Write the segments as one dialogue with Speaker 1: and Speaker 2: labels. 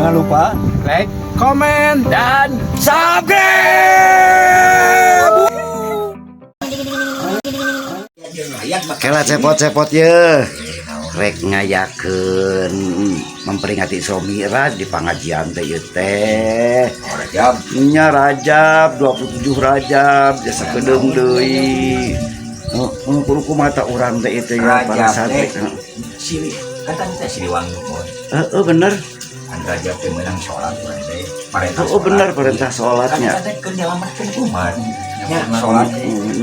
Speaker 1: Jangan lupa like, komen, dan subscribe.
Speaker 2: Kela cepot-cepot ya rek ngayakeun memperingati Isra Mi'raj di pangajian teh ieu teh Rajab nya Rajab 27 Rajab jasa kedeung deui kudu kumaha urang teh itu ya para santri
Speaker 3: silih kan teh Siliwangi poe
Speaker 2: bener
Speaker 3: kan Rajab teh meunang salat urang teh parentah
Speaker 2: bener perintah salatnya
Speaker 3: kan keur nyelametkeun umat nya salat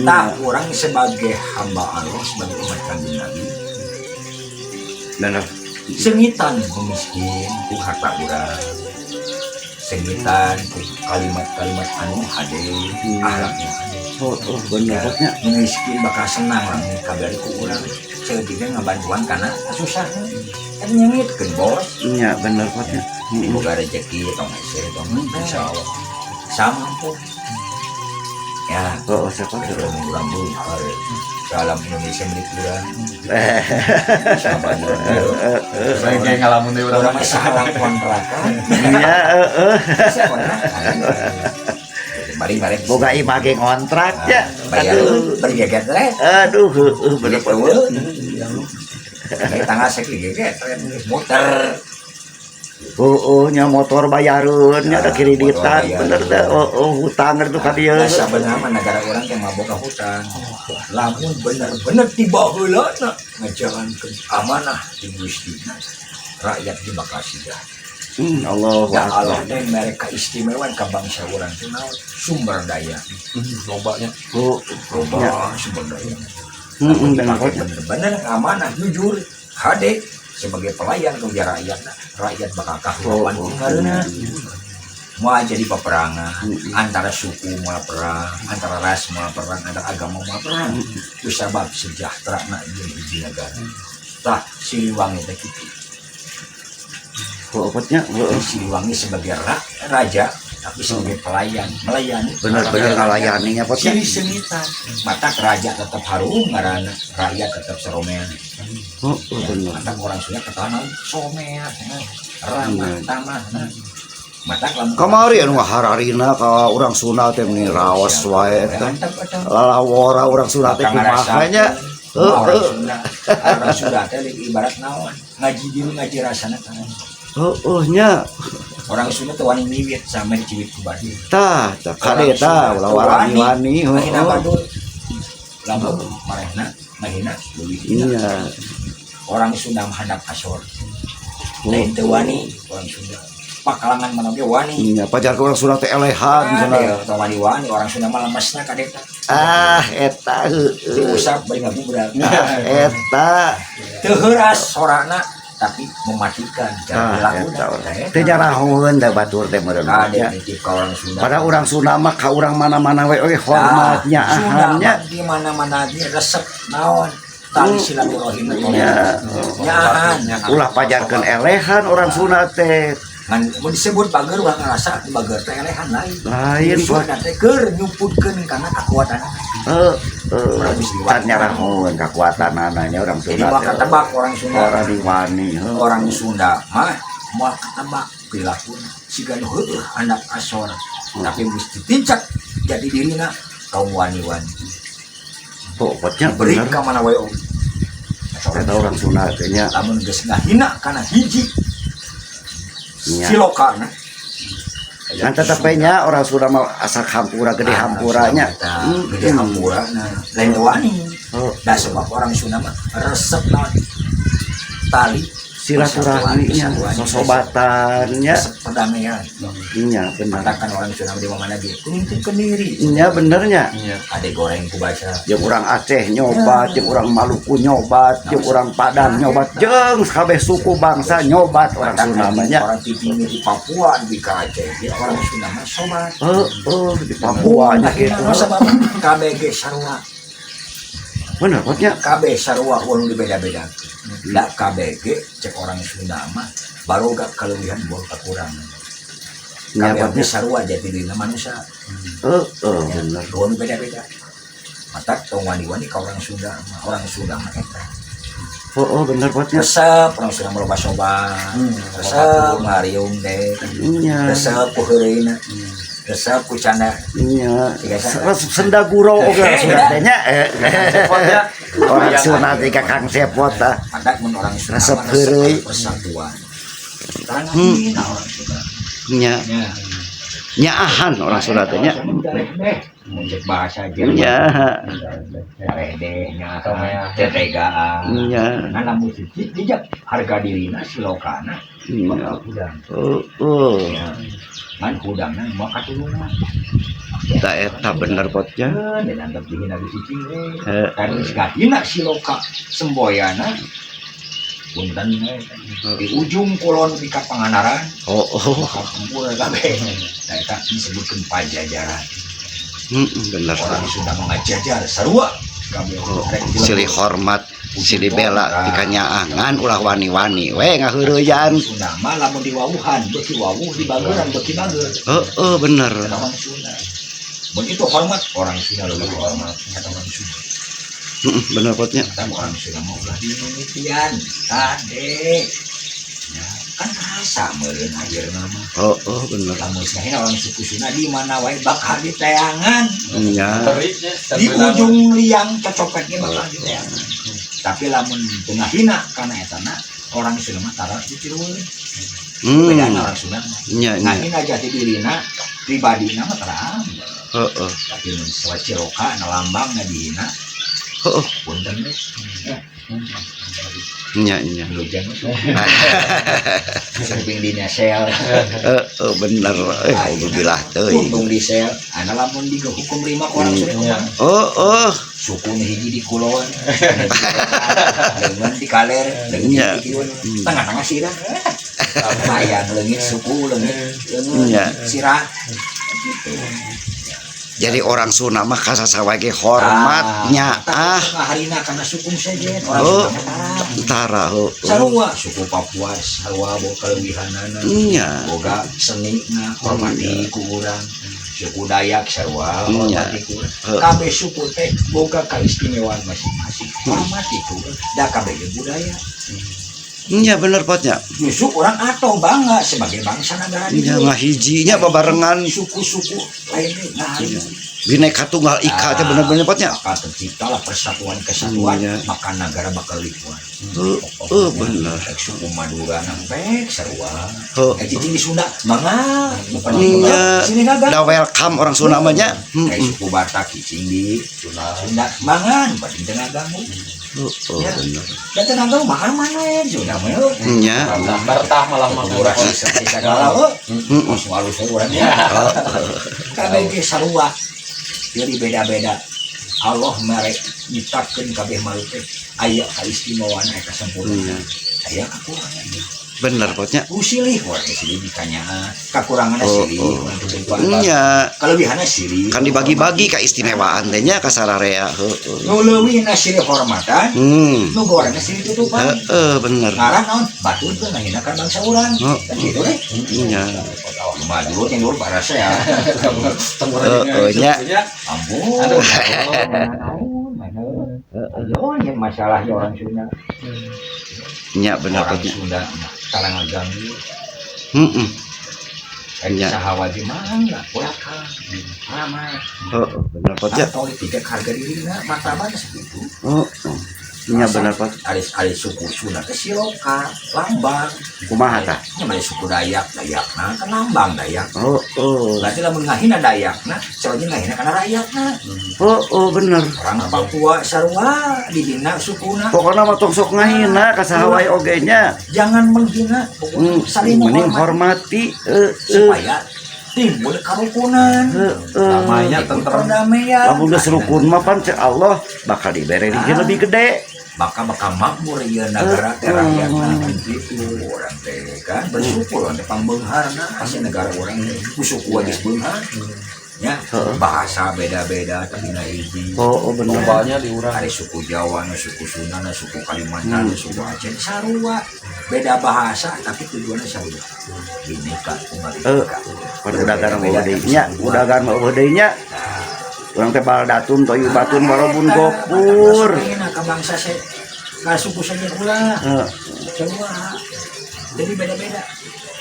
Speaker 3: tah urang sebagai hamba Allah sebagai umat Kanjeng Nabi
Speaker 2: bener
Speaker 3: sengitan ku miskin ku harta urang sengitan ku kalimat-kalimat anu hade akhlaknya hade
Speaker 2: bener nya
Speaker 3: miskin bakal senang lamun kabari ku urang ceudeuh ngabantuan kana kasusahna kan nyengitkeun bos
Speaker 2: nya bener nya
Speaker 3: boga rezeki tong ese tong insyaallah sama tuh ya
Speaker 2: siapa
Speaker 3: urang dulu salam Indonesia milik urang sahabat
Speaker 1: Saya kayak ngalamun deh
Speaker 3: urang mah sahabat kontrakan
Speaker 2: iya
Speaker 3: bari
Speaker 2: boga image ngontrak ya
Speaker 3: bayar bari geget teh
Speaker 2: aduh bener
Speaker 3: eueuh tangga sakit geget muter
Speaker 2: nya motor bayareun nya ada kreditan bener dah hutang itu ka dieu
Speaker 3: sabenerna mah negara urang teh mabok ka hutang lamun bener-bener tiba heulana ngajalankeun amanah di Gusti rakyat di Bekasi dah
Speaker 2: Allahu
Speaker 3: ya Allah
Speaker 2: akbar
Speaker 3: teh mereka istimewa ka bangsa urang teh naon sumber daya
Speaker 1: lobanya.
Speaker 3: loba sumber daya
Speaker 2: bener
Speaker 3: bener-bener amanah jujur hade sebagai pelayan ke rakyat bakal kahuruan tinggalna mau jadi peperangan antara suku mau perang antara ras mau perang antara agama mau perang itu sebab sejahtera nak di negara tah Siliwangi teh kitu
Speaker 2: opatnya
Speaker 3: Siliwangi sebagai raja tapi sebagai pelayan melayani
Speaker 2: bener-bener ngalayaninya potnya
Speaker 3: ciri sengitan mata raja tetap harum ngaranna rakyat tetap seromean
Speaker 2: bener
Speaker 3: mata orang Sunda ketahanan somean ramah tamah mata lamun
Speaker 2: kamari anu hararina ka urang Sunda teh meni raos wae teh lalawora urang Sunda teh kumaha nya
Speaker 3: orang Sunda teh ibarat naon ngaji dieu ngaji rasana kan
Speaker 2: nya
Speaker 3: orang Sunda teh wani miwit sama diciwit ku Badul
Speaker 2: tah kade tah ulah wani-wani
Speaker 3: mahina Badul lamun marehna mahina leuwih
Speaker 2: iya
Speaker 3: orang Sunda menghadap asor lain teu wani orang Sunda pakalangan mana ge wani
Speaker 2: iya pajar urang Sunda teh elehan cenah
Speaker 3: teu wani orang Sunda mah lemesna kadeta
Speaker 2: eta
Speaker 3: diusap bari ngabubrak
Speaker 2: eta
Speaker 3: teu heuras sorana tapi mematikan cara lakukan
Speaker 2: teh jarahoeun da batur teh meureun
Speaker 3: ada titip ka orang Sunda
Speaker 2: pada urang Sunda mah ka urang mana-mana we hormatnya ahannya
Speaker 3: di mana-mana ge resep naon tali silaturahim
Speaker 2: ulah pajarkeun elehan orang Sunda teh
Speaker 3: ngan mun disebut bager urang ngarasa bager teh elehan
Speaker 2: lain
Speaker 3: buat teh keur nyumputkeun kana kakuatan
Speaker 2: can nyarahoeun kakuatanana nya urang
Speaker 3: jadi
Speaker 2: Sunda
Speaker 3: mah ketebak orang Sunda
Speaker 2: orang diwani
Speaker 3: orang Sunda mah moal ketebak pilakuna siga nu heueuh anak asor tapi mesti tincak jadi dirina kaum wani-wani
Speaker 2: pokoknya
Speaker 3: beri
Speaker 2: bener
Speaker 3: ka mana wae
Speaker 2: eta urang Sunda teh nya
Speaker 3: lamun geus ngahina kana hiji silokana
Speaker 2: kan tetepnya orang Sunda mah asa hampura gede hampuranya
Speaker 3: gede hampura lain wani da sebab orang Sunda mah resep naon tali
Speaker 2: silaturahminya sosobatannya
Speaker 3: perdamaian
Speaker 2: iya bener
Speaker 3: katakan orang Sunda di mana dia kuntungkeun diri
Speaker 2: iya benernya
Speaker 3: ade goreng ku baca
Speaker 2: jeung urang Aceh nyobat jeung urang Maluku nyobat jeung urang Padang nyobat jeung kabeh suku bangsa nyobat orang Sunda mah nya
Speaker 3: orang di Papua di Aceh dia orang Sunda mah sobat
Speaker 2: di Papua nya kitu
Speaker 3: sebab KBG sarua
Speaker 2: bener potnya
Speaker 3: KB sarua anu dibeda-beda da KBG cek orang Sunda mah baru gak kelebihan buat kekurangan KBG sarua jadi dina manusia
Speaker 2: bener
Speaker 3: anu beda-beda mata tong wani-wani ka orang Sunda mah eta
Speaker 2: Oh bener potnya.
Speaker 3: Resep orang sudah meloba sobat. Resep ngariung deh.
Speaker 2: Iya.
Speaker 3: Resep kuheureuina. Resep ku canda.
Speaker 2: Iya. Resep senda guro oge sunatnya. Orang sunat di Kang Sepot tah.
Speaker 3: Ada mun orang Sunda
Speaker 2: Resep
Speaker 3: mah
Speaker 2: heureuy.
Speaker 3: persatuan. Sekarang ngahina orang Sunda.
Speaker 2: Nya.
Speaker 3: Ya.
Speaker 2: Nyaahan orang Sunda teh nya.
Speaker 3: Menjadi bahasa Jerman.
Speaker 2: Iya.
Speaker 3: Redehnya sama tetegaan.
Speaker 2: Iya.
Speaker 3: Nah lamun dijak harga dirina silokana.
Speaker 2: Iya.
Speaker 3: Hudang. Ya. Ngan hudangna mau katulungan.
Speaker 2: Da eta bener potnya.
Speaker 3: Dan anggap dihina di cicing
Speaker 2: Heeh.
Speaker 3: karena segatina siloka semboyana. Punten di ujung kulon di Kapanganaran.
Speaker 2: Oh.
Speaker 3: Kumpul kabeh. Nah eta disebutkeun pajajaran.
Speaker 2: Bener.
Speaker 3: Orang Sunda mengajajar sarua kabeh.
Speaker 2: Silih hormat, silih bela dikanyaangan ulah wani-wani we ngaheureuyan.
Speaker 3: Sunda mah lamun di wawuhan beuki wawuh di bageuran beuki bageur.
Speaker 2: Heeh bener.
Speaker 3: Orang Sunda. Begitu hormat orang Sunda lebih hormat kata orang Sunda.
Speaker 2: Bener potnya.
Speaker 3: Kita orang Sunda mau ulah dimikian tade. Ya, kan rasa meureun ajeurna mah.
Speaker 2: Oh bener.
Speaker 3: Lamun saehna orang suku Sunda di mana wae bakal diteangan.
Speaker 2: Iya.
Speaker 3: Di ujung liang cocopet ge bakal diteangan. Tapi lamun tengah hina kana etana orang Sunda mah taras ditirueun. Beda orang Sunda mah.
Speaker 2: Iya.
Speaker 3: Ngahina jati dirina pribadina mah terang.
Speaker 2: Heeh.
Speaker 3: Tapi mun sawa ciroka na lambangna dihina
Speaker 2: Heeh.
Speaker 3: punten we.
Speaker 2: Iya.
Speaker 3: Lujan samping dina sel.
Speaker 2: Bener. Alhamdulillah teuing.
Speaker 3: Untung di sel. Ana lamun dihukum 5 orang Sunda kumaha?
Speaker 2: Oh.
Speaker 3: Suku nu hiji di kulon, dengan di kaler,
Speaker 2: Iya.
Speaker 3: dengan di kieu, tengah-tengah sirah. Bayang leungit suku, leungit
Speaker 2: Iya.
Speaker 3: sirah.
Speaker 2: Jadi orang Sunda mah kasasawa ge hormat nyaah.
Speaker 3: Harina kana suku sejen orang
Speaker 2: Oh.
Speaker 3: Sunda tarap.
Speaker 2: Tara
Speaker 3: Sarua suku Papua sarua boga kalebihanana.
Speaker 2: Iya.
Speaker 3: Boga senina hormati ku urang. Suku Dayak sarua hormati ku urang. Kabeh suku teh boga kaistimewaan masing-masing. Hormati ku urang. Da kabeh ge budaya.
Speaker 2: Iya bener potnya.
Speaker 3: Justru orang atau bangga sebagai bangsa negara
Speaker 2: Iya ngahijinya babarengan
Speaker 3: suku-suku lainnya ngahiji.
Speaker 2: Bineka Tunggal Ika teh bener-bener potnya.
Speaker 3: Maka terciptalah persatuan kesatuan,
Speaker 2: Iya.
Speaker 3: maka negara bakal likuan.
Speaker 2: Bener.
Speaker 3: Suku Madura nampek sarua.
Speaker 2: Heeh.
Speaker 3: Di Sunda mangga.
Speaker 2: Iya.
Speaker 3: Sini gagal.
Speaker 2: Da welcome orang Sunda mah nya.
Speaker 3: Kayak suku Batak cicing di Sunda mangan badin tengah ganggu. Ya.
Speaker 2: Bener.
Speaker 3: Dan tengah ganggu makan mana ya Sunda mah yuk.
Speaker 2: Nya.
Speaker 1: Bertah malah murah.
Speaker 3: Segala langsung halus orangnya. Kabeh ge sarua. Jadi beda-beda. Allah merek nyiptakeun kabeh makhluk teh aya kaistimewaan aya kasempurnaan. Aya kakurangan.
Speaker 2: Bener potnya.
Speaker 3: Silih urang silih dikanyaan. Kakuranganna silih untuk depan.
Speaker 2: Nya.
Speaker 3: Kalebihanna silih.
Speaker 2: Kan dibagi-bagi keistimewaan teh nya ka sararea.
Speaker 3: Nu leuwihna silih hormatan, nu gorengna silih tutupan.
Speaker 2: Bener.
Speaker 3: Ngaran naon? Batur teh ngahinakan bangsa urang. Kan kitu teh.
Speaker 2: Nya.
Speaker 3: Madu teh nur parasa ya.
Speaker 2: Nya.
Speaker 3: Ampun. Aduh, yang masalahnya orang Sunda.
Speaker 2: Nya bener
Speaker 3: Orang
Speaker 2: potnya.
Speaker 3: Sunda kalangan ganggu.
Speaker 2: Nya.
Speaker 3: Sahawa di mana? Pulakang. Ramah.
Speaker 2: Bener potnya.
Speaker 3: Atau tidak harga dirina martabatnya segitu.
Speaker 2: Nya bener pot.
Speaker 3: Alis suku Sunda teh siloka, lambang.
Speaker 2: Kumaha tah?
Speaker 3: Nya bade suku Dayakna kan lambang Dayak. Berarti lamun ngahina Dayakna, caranya ngahina kana rakyatna.
Speaker 2: Bener.
Speaker 3: Orang Papua sarua dihina sukuna.
Speaker 2: Pokoknya mah tong sok ngahina ka saha wae oge nya.
Speaker 3: Jangan menghina, pokoknya saling
Speaker 2: Mending
Speaker 3: menghormati
Speaker 2: hormati.
Speaker 3: supaya timbul kerukunan.
Speaker 1: Damainya tentrem.
Speaker 3: Perdamaian.
Speaker 2: Lamun geus rukun mah pan cek Allah bakal dibere rezeki lebih gede.
Speaker 3: Bakal makmur ya negara teh rakyatna gitu orang teh kan bersyukur teh pangbeungharna asa negara orang ku suku geus beunghar. Ya, bahasa beda-beda tapi na hiji.
Speaker 2: Bener.
Speaker 1: Lombanya diurang.
Speaker 3: Ada suku Jawa, suku Sunda, suku Kalimantan, suku Aceh, sarua. Beda bahasa tapi tujuannya sarua. Bineka Tunggal Ika.
Speaker 2: Udagan mah deui nya, udagan mah deui nya. Urang teh bal datun toyu batun warobun gopur.
Speaker 3: Enak ka bangsa Nah, suku saja ulah. Semua. Jadi beda-beda.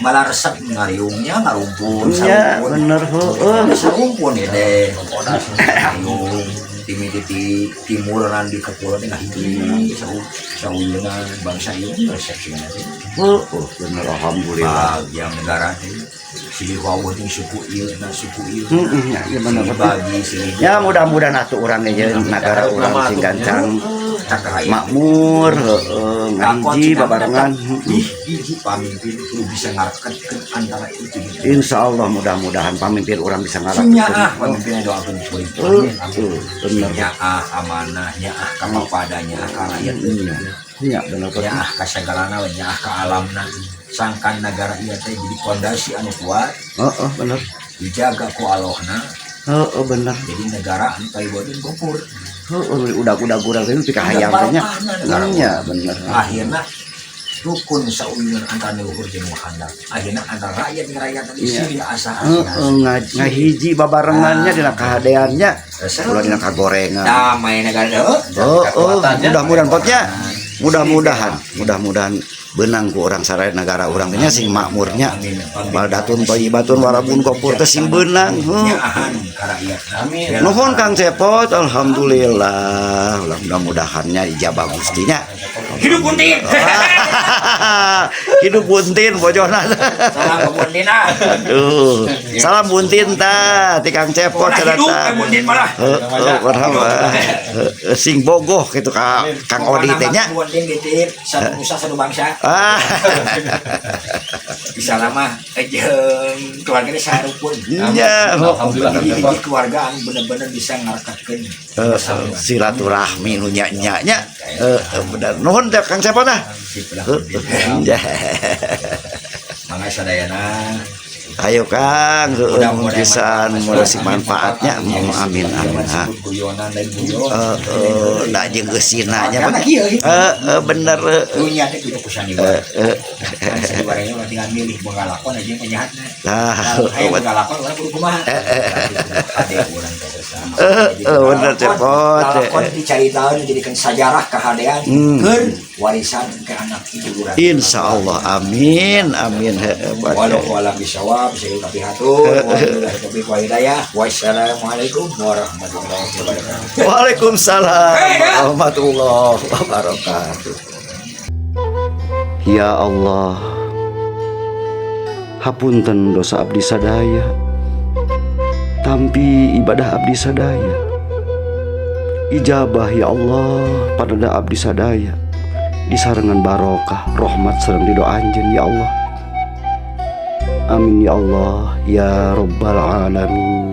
Speaker 3: Malah resep ngariungnya ngarumpun,
Speaker 2: Ya
Speaker 3: sarumpun.
Speaker 2: bener heueuh.
Speaker 3: Sarumpun ya deh. Ngariung. Timidi timur di kepulauan tengah hiji sauyeunan bangsa ieu resepsinya teh.
Speaker 2: Bener alhamdulillah.
Speaker 3: Yang negara teh silih waweuh ting suku ieu na suku ieu.
Speaker 2: Ya bener.
Speaker 3: Bagi silih.
Speaker 2: Ya mudah-mudahan atuh urang ge negara urang sing gancang makmur, ngaji babarengan.
Speaker 3: Hiji pamimpin kudu bisa ngareketkeun antara itu.
Speaker 2: Insyaallah mudah-mudahan pamimpin urang bisa
Speaker 3: Nyaah
Speaker 2: ngarakeun.
Speaker 3: pamimpin doakeun kuring.
Speaker 2: Bener.
Speaker 3: Nyaah amanah, nyaah kapapadanya ka rakyat.
Speaker 2: Iya bener.
Speaker 3: Nyaah ka sagalana, nyaah ka alamna. Sangkan negara ieu teh jadi pondasi anu kuat,
Speaker 2: Heeh bener.
Speaker 3: dijaga ku Allahna.
Speaker 2: Heeh bener.
Speaker 3: Jadi negara anu paibodeun gopur.
Speaker 2: Udah urang teh pika hayang teh nya. Iya bener.
Speaker 3: Akhirna rukun sauyun antara luhur jeung handap. Akhirna antara rakyat jeung rakyat tadi silih asa-asa.
Speaker 2: Ngahiji babarengannya dina kahadeannya. Ulah dina kagorengan.
Speaker 3: Damai negara teh.
Speaker 2: Mudah-mudahan potnya. Mudah-mudahan benang ku orang saraya negara urang teh nya sing makmurnya. Baldatun thayyibatun warabun gopur teh sing benang.
Speaker 3: Nyaahan ka rakyat.
Speaker 1: Amin.
Speaker 2: Nuhun Kang Cepot, alhamdulillah. Mudah-mudahannya ijabah Gustinya.
Speaker 3: Hidup buntin.
Speaker 2: Hidup buntin bojona.
Speaker 3: Salam buntin ah.
Speaker 2: Aduh. Salam buntin ta ti Kang Cepot
Speaker 3: Hidup buntin malah.
Speaker 2: Sing bogoh gitu ka Kang Odi teh nya.
Speaker 3: Buntin ditip satu nusa satu bangsa. Bisa lama jeung keluarganya sarupun.
Speaker 2: Iya.
Speaker 3: Alhamdulillah keluarga anu bener-bener bisa ngarekatkeun
Speaker 2: silaturahmi nu nya-nya. Bener. Nuhun teh Kang Cepot tah.
Speaker 3: Mangga sadayana.
Speaker 2: Ayo Kang, pisan mulai manfaatnya. Amin amin.
Speaker 3: Guyonan dan guyon.
Speaker 2: Da jeung geusinanya bener.
Speaker 3: Dunia teh kudu kusan ibarat. Sabarenya urang tinggal milih bengalakon aja penyahatna. Aya bengalakon urang kudu kumaha. Ade urang teh bersama.
Speaker 2: Bener Cepot.
Speaker 3: Bengalakon dicaritakeun dijadikeun sajarah kahadean keur warisan ke anak cucu urang.
Speaker 2: Insyaallah amin amin.
Speaker 3: Walau alam bisawab tapi hatur. Wassalamualaikum warahmatullahi wabarakatuh.
Speaker 2: Waalaikumsalam warahmatullahi wabarakatuh. Ya Allah, hapunten dosa abdi sadaya, tampi ibadah abdi sadaya. Ijabah ya Allah pada abdi sadaya, disarengan barokah, rahmat sareng ridho Anjeun ya Allah. Amin ya Allah ya Rabbal alamin.